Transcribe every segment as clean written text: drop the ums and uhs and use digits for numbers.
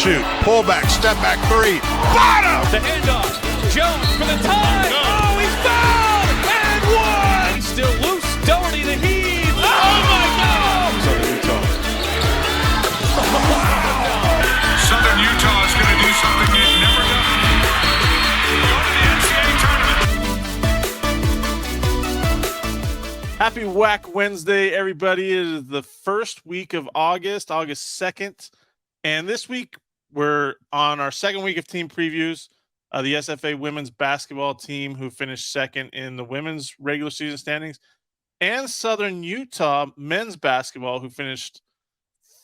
shoot. Pullback, step back three. Bottom! The handoff. Jones for the tie. Oh, he's fouled! And one! He's still loose. Doherty the heave. Oh, my God! Southern Utah. Southern Utah is going to do something they've never done. Go to the NCAA tournament. Happy Whack Wednesday, everybody. It is the first week of August 2nd. And this week, we're on our second week of team previews. The SFA women's basketball team who finished second in the women's regular season standings, and Southern Utah men's basketball who finished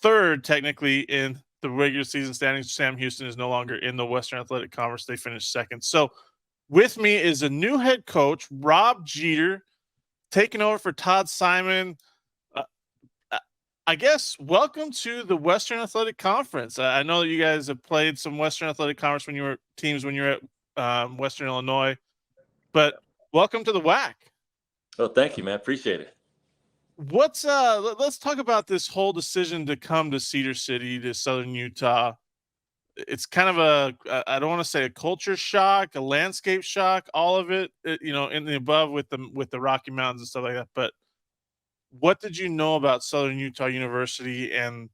third technically in the regular season standings. Sam Houston is no longer in the Western Athletic Conference. They finished second. So with me is a new head coach, Rob Jeter, taking over for Todd Simon. I guess welcome to the Western Athletic Conference. I know that you guys have played some Western Athletic Conference when you were at Western Illinois, but welcome to the WAC. Oh, thank you, man. Appreciate it. Let's talk about this whole decision to come to Cedar City, to Southern Utah. It's kind of I don't want to say a culture shock, a landscape shock, all of it, in the above with the Rocky Mountains and stuff like that. But what did you know about Southern Utah University and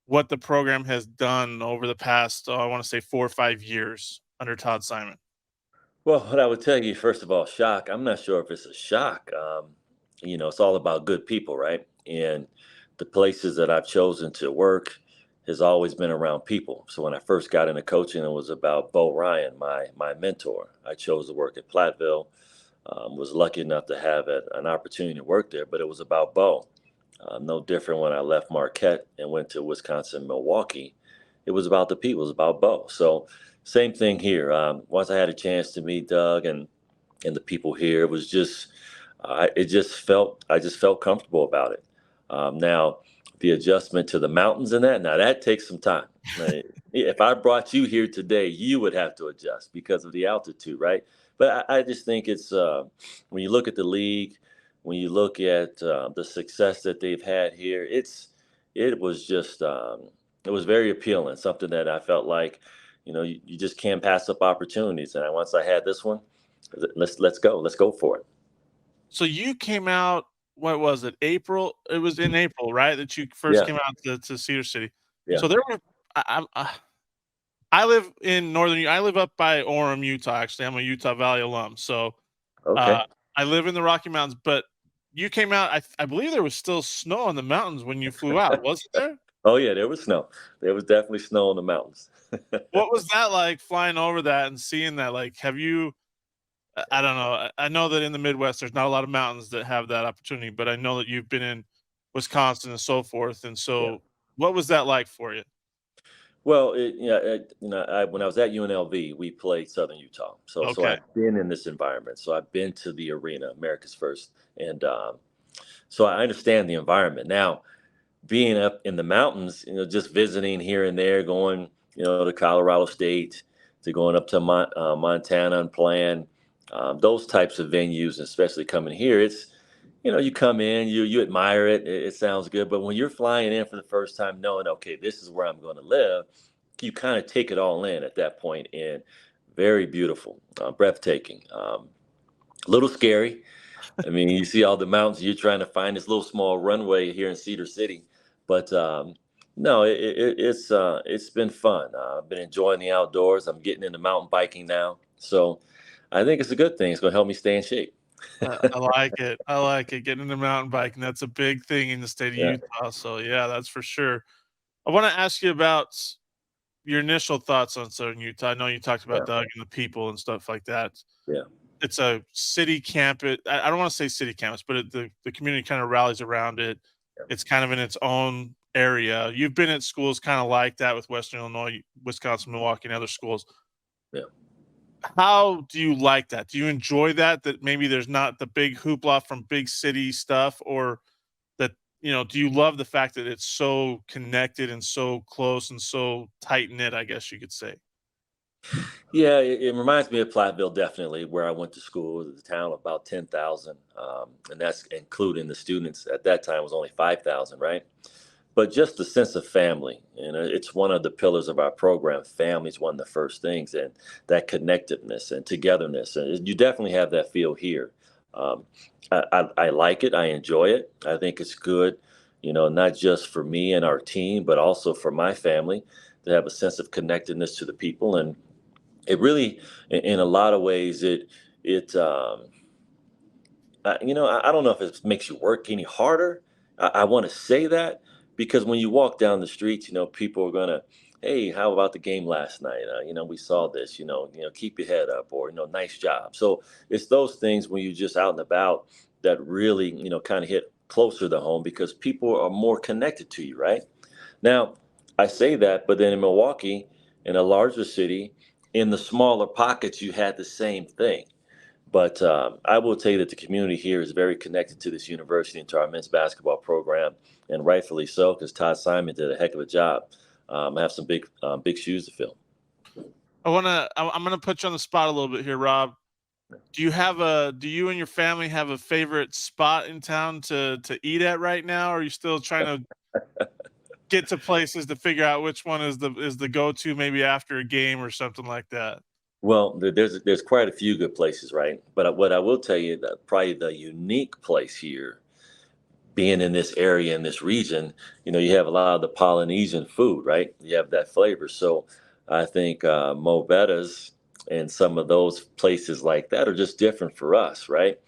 what the program has done over the past, I want to say 4 or 5 years under Todd Simon? Well, what I would tell you, first of all, shock. I'm not sure if it's a shock. It's all about good people, right? And the places that I've chosen to work has always been around people. So when I first got into coaching, it was about Bo Ryan, my mentor. I chose to work at Platteville. Was lucky enough to have an opportunity to work there, but it was about Bo. No different when I left Marquette and went to Wisconsin, Milwaukee. It was about the people, it was about Bo. So same thing here. Once I had a chance to meet Doug and the people here, it was just, I just felt comfortable about it. Now, the adjustment to the mountains and that takes some time. If I brought you here today, you would have to adjust because of the altitude, right? But I just think it's when you look at the league, when you look at the success that they've had here, it was very appealing. Something that I felt like, you just can't pass up opportunities. And once I had this one, let's go for it. So you came out, what was it, April? It was in April, right, that you first came out to Cedar City. Yeah. So there were I live in I live up by Orem, Utah. Actually, I'm a Utah Valley alum. So Okay. I live in the Rocky Mountains, but you came out, I believe there was still snow on the mountains when you flew out, wasn't there? Oh, yeah, there was snow. There was definitely snow in the mountains. What was that like, flying over that and seeing that? Like, have you – I don't know. I know that in the Midwest there's not a lot of mountains that have that opportunity, but I know that you've been in Wisconsin and so forth. And so what was that like for you? Well, when I was at UNLV, we played Southern Utah. So I've been in this environment. So I've been to the arena, America's First. And so I understand the environment. Now, being up in the mountains, just visiting here and there, going, to Colorado State, to going up to Montana and playing those types of venues, especially coming here, it's, you come in, you admire it. It sounds good. But when you're flying in for the first time, knowing, okay, this is where I'm going to live, you kind of take it all in at that point. And very beautiful, breathtaking, a little scary. I mean, you see all the mountains, you're trying to find this little small runway here in Cedar City. But no, it's been fun. I've been enjoying the outdoors. I'm getting into mountain biking now. So I think it's a good thing. It's going to help me stay in shape. I like it. I like it. Getting into mountain biking. That's a big thing in the state of Utah. So, yeah, that's for sure. I want to ask you about your initial thoughts on Southern Utah. I know you talked about Doug and the people and stuff like that. Yeah. It's a city campus. I don't want to say city campus, but the community kind of rallies around it. Yeah. It's kind of in its own area. You've been at schools kind of like that with Western Illinois, Wisconsin, Milwaukee, and other schools. Yeah. How do you like that? Do you enjoy that maybe there's not the big hoopla from big city stuff, or that, do you love the fact that it's so connected and so close and so tight knit, I guess you could say? Yeah, it reminds me of Platteville, definitely, where I went to school. It was a town of about 10,000, and that's including the students. At that time, it was only 5,000, right? but just the sense of family. And it's one of the pillars of our program. Family is one of the first things, and that connectiveness and togetherness. And you definitely have that feel here. Um, I like it. I enjoy it. I think it's good, not just for me and our team, but also for my family to have a sense of connectedness to the people. And it really, in a lot of ways, I don't know if it makes you work any harder. I want to say that because when you walk down the streets, people are gonna, hey, how about the game last night? We saw this. Keep your head up, or nice job. So it's those things when you're just out and about that really, kind of hit closer to home because people are more connected to you, right? Now, I say that, but then in Milwaukee, in a larger city, in the smaller pockets, you had the same thing. But I will tell you that the community here is very connected to this university and to our men's basketball program, and rightfully so, because Todd Simon did a heck of a job. I have some big shoes to fill. I'm gonna put you on the spot a little bit here, Rob. Do you and your family have a favorite spot in town to eat at right now? Or are you still trying to get to places to figure out which one is the go-to maybe after a game or something like that? Well, there's quite a few good places, right? But what I will tell you that probably the unique place here, being in this area in this region, you have a lot of the Polynesian food, right? You have that flavor. So I think Mo Betta's and some of those places like that are just different for us, right?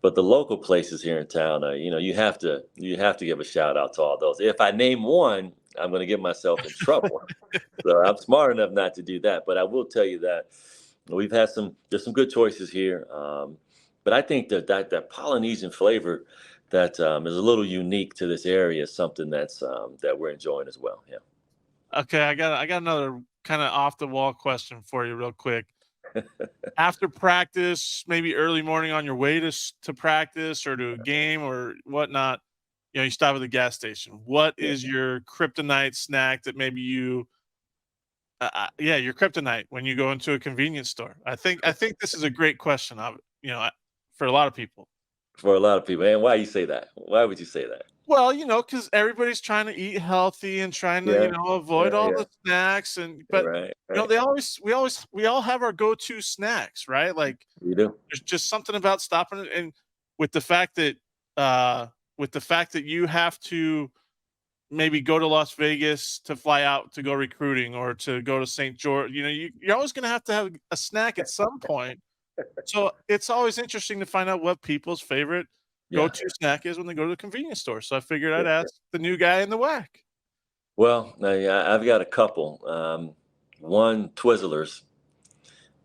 But the local places here in town, you have to give a shout out to all those. If I name one, I'm going to get myself in trouble. So I'm smart enough not to do that. But I will tell you that there's some good choices here. But I think that Polynesian flavor that is a little unique to this area is something that we're enjoying as well. Yeah. Okay, I got another kind of off the wall question for you real quick. After practice, maybe early morning on your way to practice or to a game or whatnot, you stop at the gas station. What Yeah. is your kryptonite snack that maybe your kryptonite when you go into a convenience store? I think this is a great question for a lot of people. For a lot of people. And why you say that? Why would you say that? Well, because everybody's trying to eat healthy and trying to, Yeah. avoid Yeah. all Yeah. the snacks but Right. Right. we all have our go-to snacks, right? Like You do. there's just something about stopping and with the fact that uh with the fact that you have to maybe go to Las Vegas to fly out to go recruiting or to go to St. George, you're always going to have a snack at some point. So it's always interesting to find out what people's favorite Yeah. go-to snack is when they go to the convenience store. So I figured I'd Yeah. ask the new guy in the WAC. Well, yeah, I've got a couple. One, Twizzlers.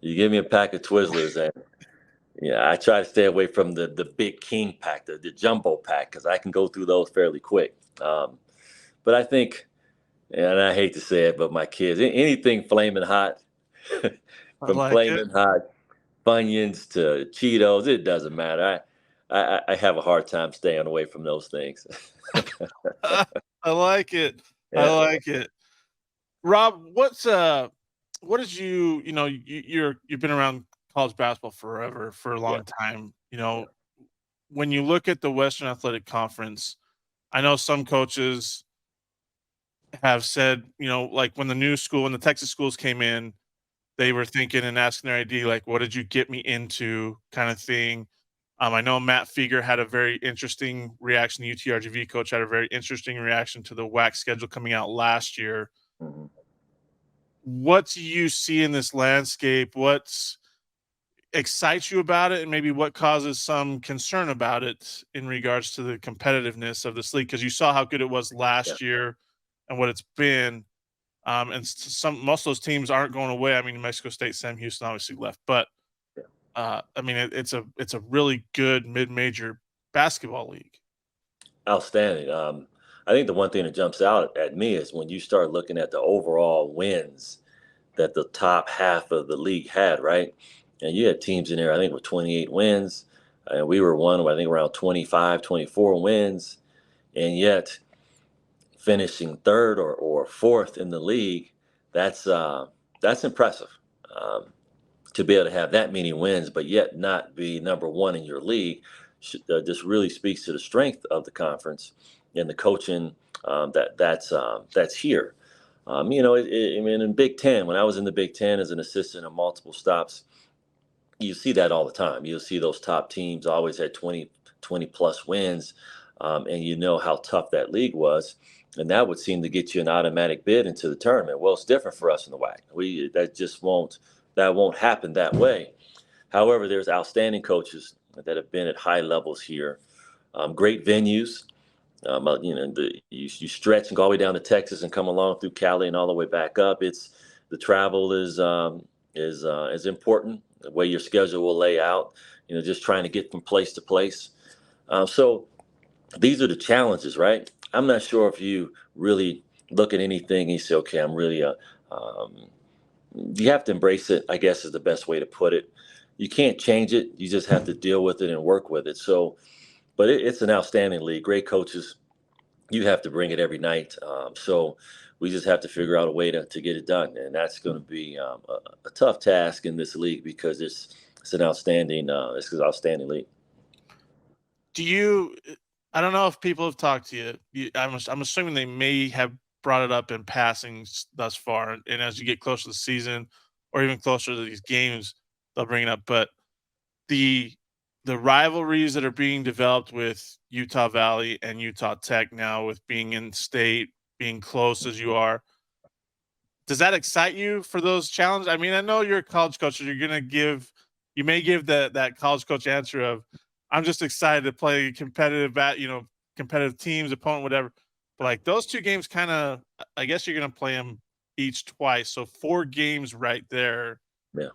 You give me a pack of Twizzlers, and yeah, I try to stay away from the big king pack, the jumbo pack, because I can go through those fairly quick. But I think, and I hate to say it, but my kids, anything flaming hot, I from like it. flaming hot Funyuns to Cheetos, it doesn't matter. I have a hard time staying away from those things. I like it. I Yeah. like it. Rob, what is you've been around college basketball forever, for a Yeah. long time. When you look at the Western Athletic Conference, I know some coaches have said, like when the Texas schools came in, they were thinking and asking their ID, like, what did you get me into kind of thing. I know Matt Feger had a very interesting reaction. The UTRGV coach had a very interesting reaction to the WAC schedule coming out last year. Mhm. What do you see in this landscape? What excites you about it, and maybe what causes some concern about it in regards to the competitiveness of this league? Because you saw how good it was Yeah. last year and what it's been. And most of those teams aren't going away. I mean, New Mexico State, Sam Houston obviously left, but Yeah. I mean, it's a really good mid-major basketball league. Outstanding. I think the one thing that jumps out at me is when you start looking at the overall wins that the top half of the league had, right? And you had teams in there, I think, with 28 wins. And we were one, I think, around 25, 24 wins. And yet finishing third or fourth in the league, that's impressive. Um, to be able to have that many wins, but yet not be number one in your league, just really speaks to the strength of the conference and the coaching that's here. I mean, in Big Ten, when I was in the Big Ten as an assistant on multiple stops, you see that all the time. You'll see those top teams always had 20 plus wins, and you know how tough that league was. And that would seem to get you an automatic bid into the tournament. Well, it's different for us in the WAC. That won't happen that way. However, there's outstanding coaches that have been at high levels here, great venues. You stretch and go all the way down to Texas and come along through Cali and all the way back up. The travel is important. The way your schedule will lay out, just trying to get from place to place. So these are the challenges, right? I'm not sure if you really look at anything and you say, okay, I'm really you have to embrace it, I guess is the best way to put it. You can't change it. You just have to deal with it and work with it. So, but it's an outstanding league, great coaches. You have to bring it every night. So we just have to figure out a way to get it done. And that's going to be a tough task in this league because it's an outstanding league. I don't know if people have talked to you. I'm assuming they may have brought it up in passing thus far. And as you get closer to the season or even closer to these games, they'll bring it up. But the rivalries that are being developed with Utah Valley and Utah Tech now, with being in state, being close as you are, does that excite you for those challenges? I mean, I know you're a college coach, and you may give that college coach answer of, I'm just excited to play competitive teams, opponent, whatever. But like those two games, kind of, I guess you're going to play them each twice. So 4 games right there. Yeah.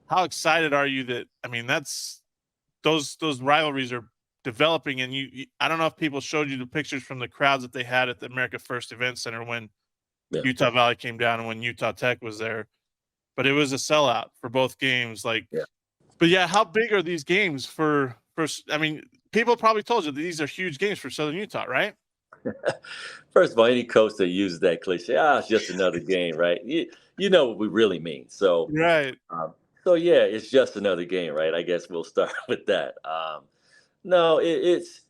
How excited are you that, I mean, that's those rivalries are developing, and I don't know if people showed you the pictures from the crowds that they had at the America First Event Center when Utah Valley came down and when Utah Tech was there, but it was a sellout for both games. But yeah, how big are these games for, I mean, people probably told you that these are huge games for Southern Utah, right? First of all, any coach that uses that cliche, it's just another game, right? You know what we really mean. So, right. So yeah, it's just another game, right? I guess we'll start with that. No, it's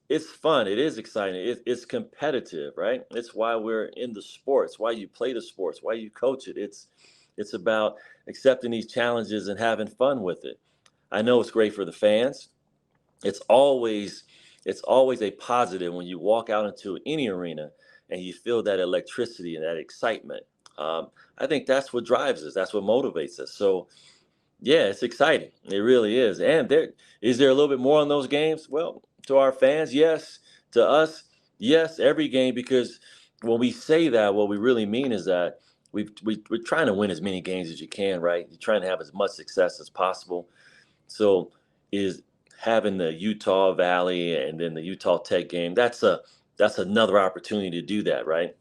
fun. It is exciting. It's competitive, right? It's why we're in the sports, why you play the sports, why you coach it. It's about accepting these challenges and having fun with it. I know it's great for the fans. It's always a positive when you walk out into any arena and you feel that electricity and that excitement. I think that's what drives us. That's what motivates us. So, yeah, it's exciting. It really is. And is there a little bit more on those games? Well, to our fans, yes. To us, yes, every game, because when we say that, what we really mean is that we're trying to win as many games as you can, right? You're trying to have as much success as possible. So is having the Utah Valley and then the Utah Tech game, that's another opportunity to do that, right?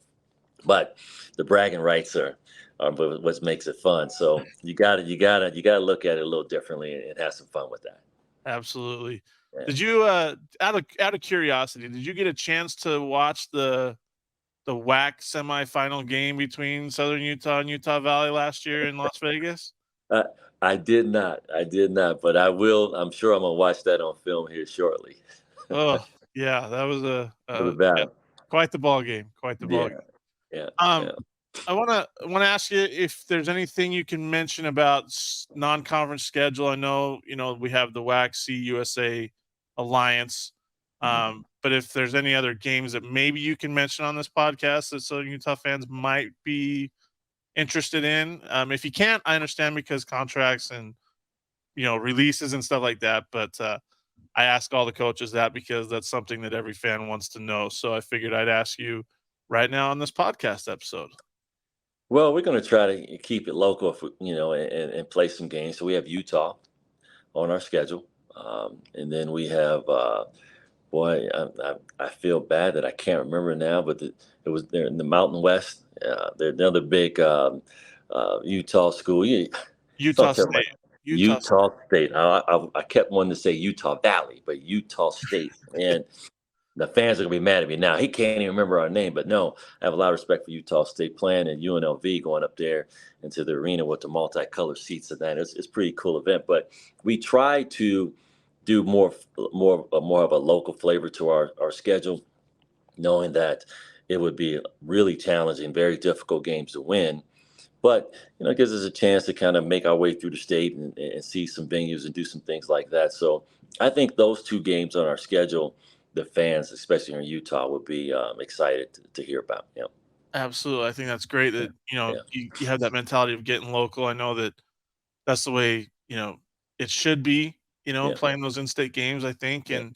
But the bragging rights are what makes it fun. So you gotta look at it a little differently and have some fun with that. Absolutely. Yeah. Did you out of curiosity, did you get a chance to watch the WAC semifinal game between Southern Utah and Utah Valley last year in Las Vegas? I did not, but I will. I'm sure I'm gonna watch that on film here shortly. Oh yeah, that was quite the ball game. Quite the ball game. Yeah. I want to ask you if there's anything you can mention about non-conference schedule. I know, we have the WAC CUSA Alliance, but if there's any other games that maybe you can mention on this podcast that Southern Utah fans might be interested in. If you can't, I understand, because contracts and, releases and stuff like that. But I ask all the coaches that because that's something that every fan wants to know. So I figured I'd ask you right now on this podcast episode. Well, we're going to try to keep it local, and play some games. So we have Utah on our schedule. And then we have, I feel bad that I can't remember now, but it was there in the Mountain West. They're another big Utah school. Utah State. Utah State. I kept wanting to say Utah Valley, but Utah State. And the fans are going to be mad at me now. He can't even remember our name. But no, I have a lot of respect for Utah State playing, and UNLV going up there into the arena with the multicolored seats and that. It's a pretty cool event. But we try to do more of a local flavor to our schedule, knowing that it would be really challenging, very difficult games to win. But it gives us a chance to kind of make our way through the state and see some venues and do some things like that. So I think those two games on our schedule, the fans, especially here in Utah, would be excited to hear about. Yeah, Absolutely. I think that's great that, yeah, you have that mentality of getting local. I know that that's the way, it should be, yeah, playing those in-state games, I think. yeah.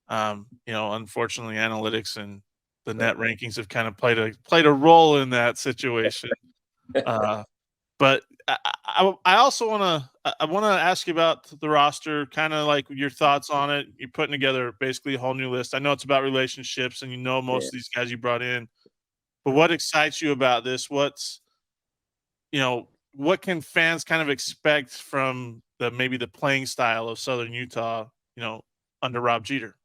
And, unfortunately, analytics and the Right. net rankings have kind of played a role in that situation. Uh, but I also want to ask you about the roster, kind of like your thoughts on it. You're putting together basically a whole new list. I know it's about relationships, and most Yeah. of these guys you brought in. But what excites you about this? What can fans kind of expect from maybe the playing style of Southern Utah, under Rob Jeter?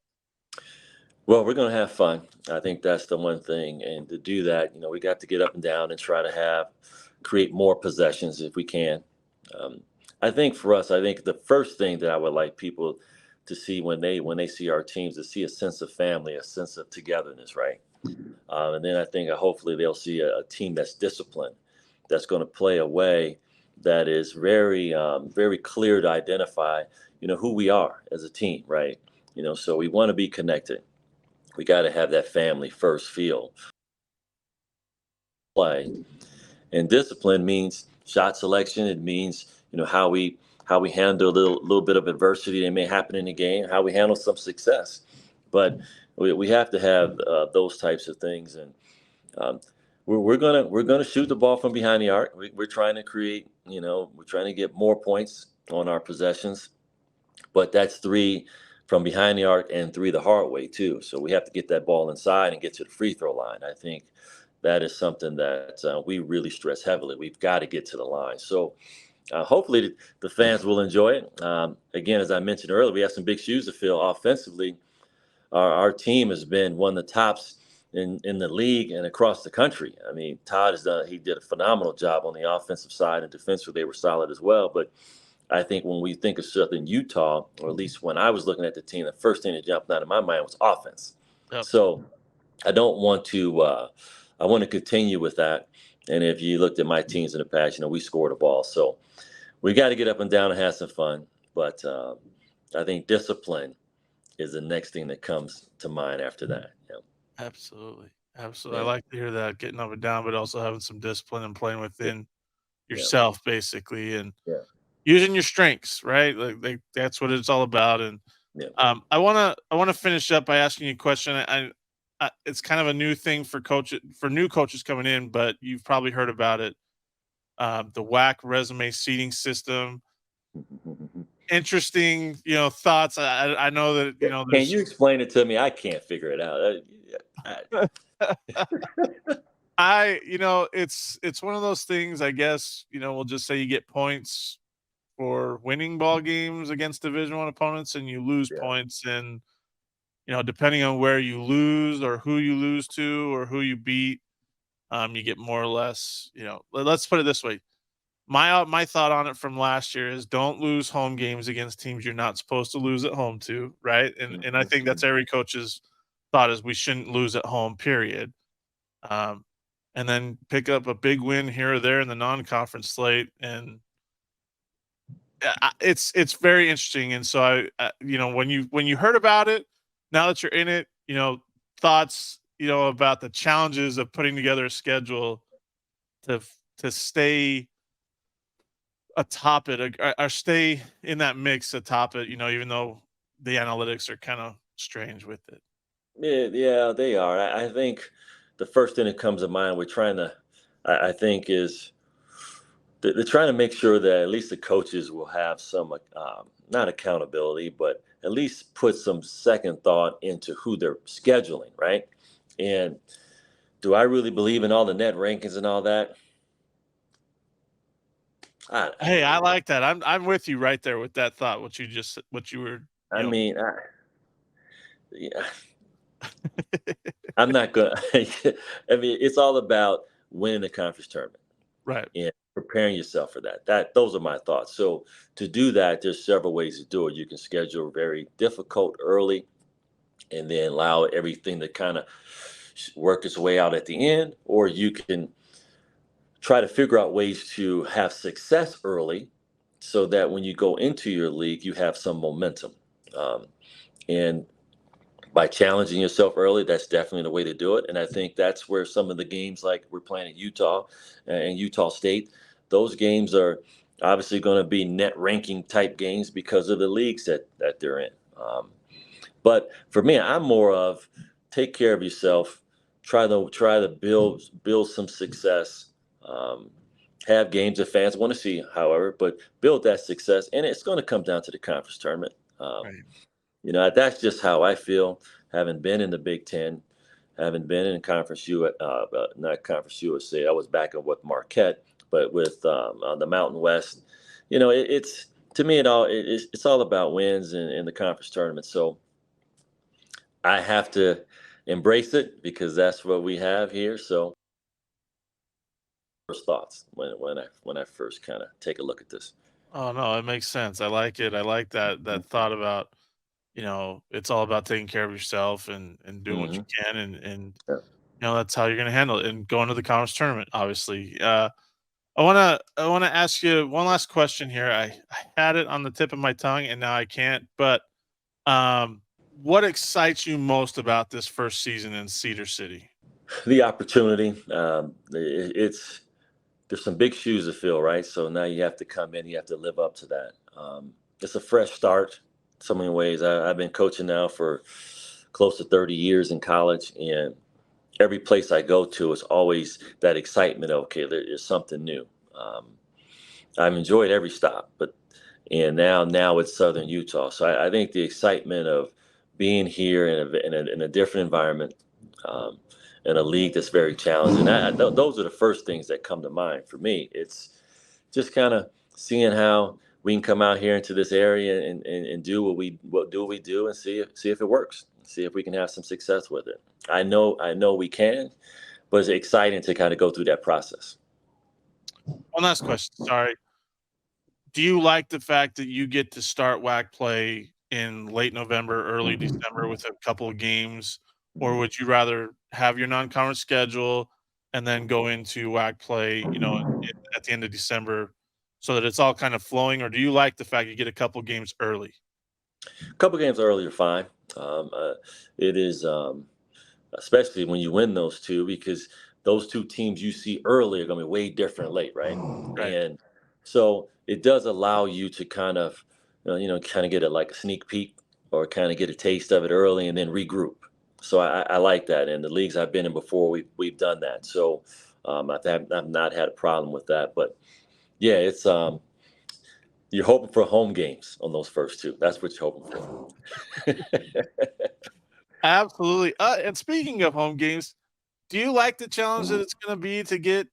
Well, we're going to have fun. I think that's the one thing. And to do that, we got to get up and down and try to create more possessions if we can. Um, I think for us, I think the first thing that I would like people to see when they see our teams, to see a sense of family, a sense of togetherness, right? And then I think hopefully they'll see a team that's disciplined, that's going to play a way that is very clear to identify, who we are as a team, right? So we want to be connected. We got to have that family first feel. Play and discipline means shot selection. It means how we handle a little bit of adversity that may happen in the game, how we handle some success. But we have to have those types of things, and um, we're gonna shoot the ball from behind the arc. We're trying to create, we're trying to get more points on our possessions, but that's three from behind the arc and three the hard way too. So we have to get that ball inside and get to the free throw line. I think that is something that we really stress heavily. We've got to get to the line. So hopefully the fans will enjoy it. Again, as I mentioned earlier, we have some big shoes to fill offensively. Our team has been one of the tops in the league and across the country. I mean, he did a phenomenal job on the offensive side, and defensively they were solid as well. But I think when we think of Southern Utah, or at least when I was looking at the team, the first thing that jumped out of my mind was offense. Yep. So I don't want to. I want to continue with that. And if you looked at my teams in the past, we scored a ball. So we got to get up and down and have some fun. But I think discipline is the next thing that comes to mind after that. Yeah. Absolutely. Absolutely. I Yeah. like to hear that, getting up and down, but also having some discipline and playing Yeah. within Yeah. yourself, basically, and Yeah. using your strengths, right? Like that's what it's all about. And Yeah. I wanna finish up by asking you a question. It's kind of a new thing for new coaches coming in, but you've probably heard about it. The WAC resume seating system. Interesting, thoughts. I know that Can you there's. explain it to me? I can't figure it out. It's one of those things. I guess we'll just say you get points for winning ball games against Division I opponents, and you lose Yeah. points, and depending on where you lose or who you lose to or who you beat, you get more or less. Let's put it this way. My thought on it from last year is don't lose home games against teams you're not supposed to lose at home to, right? And I think that's every coach's thought is we shouldn't lose at home, period. Um, and then pick up a big win here or there in the non-conference slate, and it's very interesting. And so when you heard about it, now that you're in it, thoughts about the challenges of putting together a schedule to to stay atop it, or stay in that mix atop it, even though the analytics are kind of strange with it. Yeah, they are. I think the first thing that comes to mind, I think, is they're trying to make sure that at least the coaches will have some, not accountability, but at least put some second thought into who they're scheduling, right? And do I really believe in all the net rankings and all that? Hey, I like that. I'm with you right there with that thought. What you were, I you know. mean, yeah, I'm not gonna. I mean, it's all about winning the conference tournament Right. and preparing yourself for that. Those are my thoughts. So to do that, there's several ways to do it. You can schedule very difficult early, and then allow everything to kind of, work its way out at the end, or you can try to figure out ways to have success early so that when you go into your league, you have some momentum. And by challenging yourself early, that's definitely the way to do it. And I think that's where some of the games like we're playing at Utah and Utah State, those games are obviously going to be net ranking type games because of the leagues that they're in. But for me, I'm more of take care of yourself, try to build some success. Um, have games that fans want to see, however, but build that success, and it's going to come down to the conference tournament. Um, Right. that's just how I feel. Having been in the Big Ten, having been in Conference not Conference USA. I was back with Marquette, but with the Mountain West. It's to me it's all about wins in the conference tournament. So I have to embrace it because that's what we have here. So first thoughts when I first kind of take a look at this. Oh no, it makes sense. I like it. I like that thought about, it's all about taking care of yourself and doing what you Hmm. can and Yeah. that's how you're gonna handle it and going to the conference tournament, obviously. I wanna ask you one last question here. I had it on the tip of my tongue and now I can't, but um what excites you most about this first season in Cedar City? The opportunity. It's there's some big shoes to fill, right? So now you have to come in, you have to live up to that. It's a fresh start, so many ways. I've been coaching now for close to 30 years in college, and every place I go to is always that excitement of, okay, there's something new. Um, I've enjoyed every stop, but and now it's Southern Utah. So I think the excitement of being here in a different environment, um, in a league that's very challenging. Those are the first things that come to mind for me. It's just kind of seeing how we can come out here into this area and do what we do and see if it works. See if we can have some success with it. I know we can, but it's exciting to kind of go through that process. One last question, sorry. Do you like the fact that you get to start WAC play in late November, early December with a couple of games, or would you rather have your non-conference schedule and then go into WAC play, at the end of December so that it's all kind of flowing, or do you like the fact you get a couple games early? A couple games early are fine. It is. Especially when you win those two, because those two teams you see early are going to be way different late, right? Right. And so it does allow you to kind of, kind of get like a sneak peek or kind of get a taste of it early and then regroup. So I like that. And the leagues I've been in before, we've done that. So I've not had a problem with that. But yeah, it's you're hoping for home games on those first two. That's what you're hoping for. Absolutely. And speaking of home games, do you like the challenge that it's gonna be to get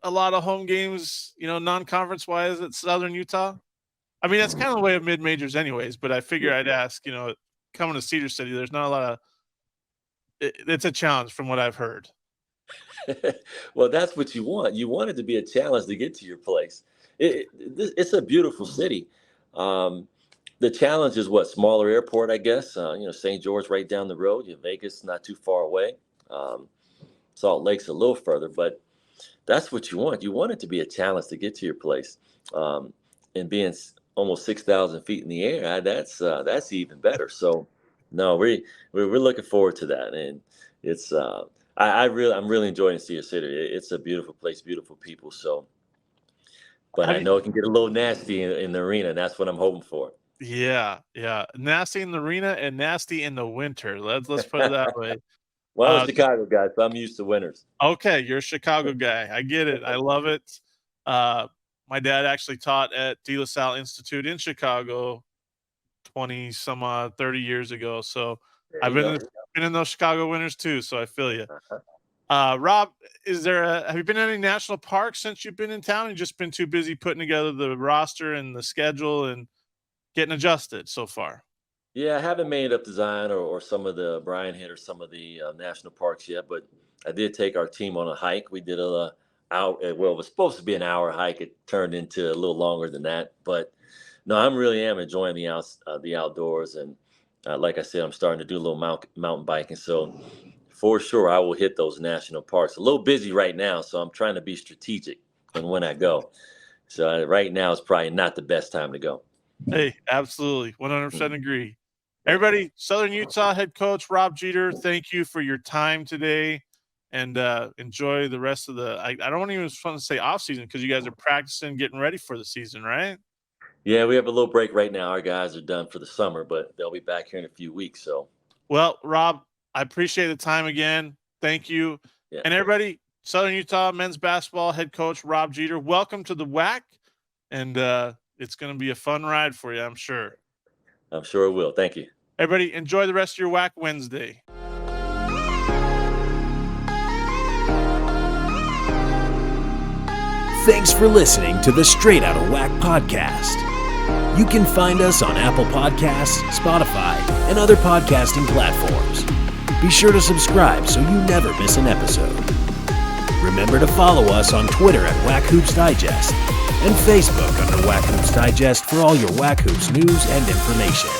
a lot of home games, non-conference wise at Southern Utah? I mean, that's kind of the way of mid majors anyways, but I figure I'd ask, coming to Cedar City, there's not a lot of it's a challenge from what I've heard. Well, that's what you want. You want it to be a challenge to get to your place. It's a beautiful city. Um, the challenge is what smaller airport, I guess. St. George right down the road. Vegas not too far away. Um, Salt Lake's a little further, but that's what you want. You want it to be a challenge to get to your place. And being almost 6,000 feet in the air, that's even better. So, no, we're looking forward to that, and it's I'm really enjoying Cedar City. It's a beautiful place, beautiful people. So, but Have I you know it can get a little nasty in the arena, and that's what I'm hoping for. Yeah, yeah. Nasty in the arena and nasty in the winter. Let's put it that way. Well, I'm a Uh, Chicago guy, so I'm used to winters. okay, you're a Chicago guy. I get it. I love it. Uh, my dad actually taught at De La Salle Institute in Chicago 20 some 30 years ago. So There I've you go. been in those Chicago winters too. So I feel you. Uh-huh. Rob, have you been in any national parks since you've been in town? You just been too busy putting together the roster and the schedule and getting adjusted so far? Yeah, I haven't made up design or some of the Brian hit or some of the national parks yet, but I did take our team on a hike. We did well, it was supposed to be an hour hike. It turned into a little longer than that, but no, I'm really am enjoying the outdoors, and like I said, I'm starting to do a little mountain biking. So for sure I will hit those national parks. A little busy right now, so I'm trying to be strategic when I go. So right now is probably not the best time to go. Hey, absolutely. 100% agree. Everybody, Southern Utah head coach Rob Jeter, thank you for your time today, and enjoy the rest of the I don't even want to say off season because you guys are practicing, getting ready for the season, right? Yeah, we have a little break right now. Our guys are done for the summer, but they'll be back here in a few weeks. So, well, Rob, I appreciate the time again. Thank you. yeah. And everybody, Southern Utah men's basketball head coach Rob Jeter, welcome to the WAC, and it's going to be a fun ride for you, I'm sure. I'm sure it will. Thank you. Everybody, enjoy the rest of your WAC Wednesday. Thanks for listening to the Straight Outta WAC podcast. You can find us on Apple Podcasts, Spotify, and other podcasting platforms. Be sure to subscribe so you never miss an episode. Remember to follow us on Twitter at WAC Hoops Digest and Facebook under WAC Hoops Digest for all your WAC Hoops news and information.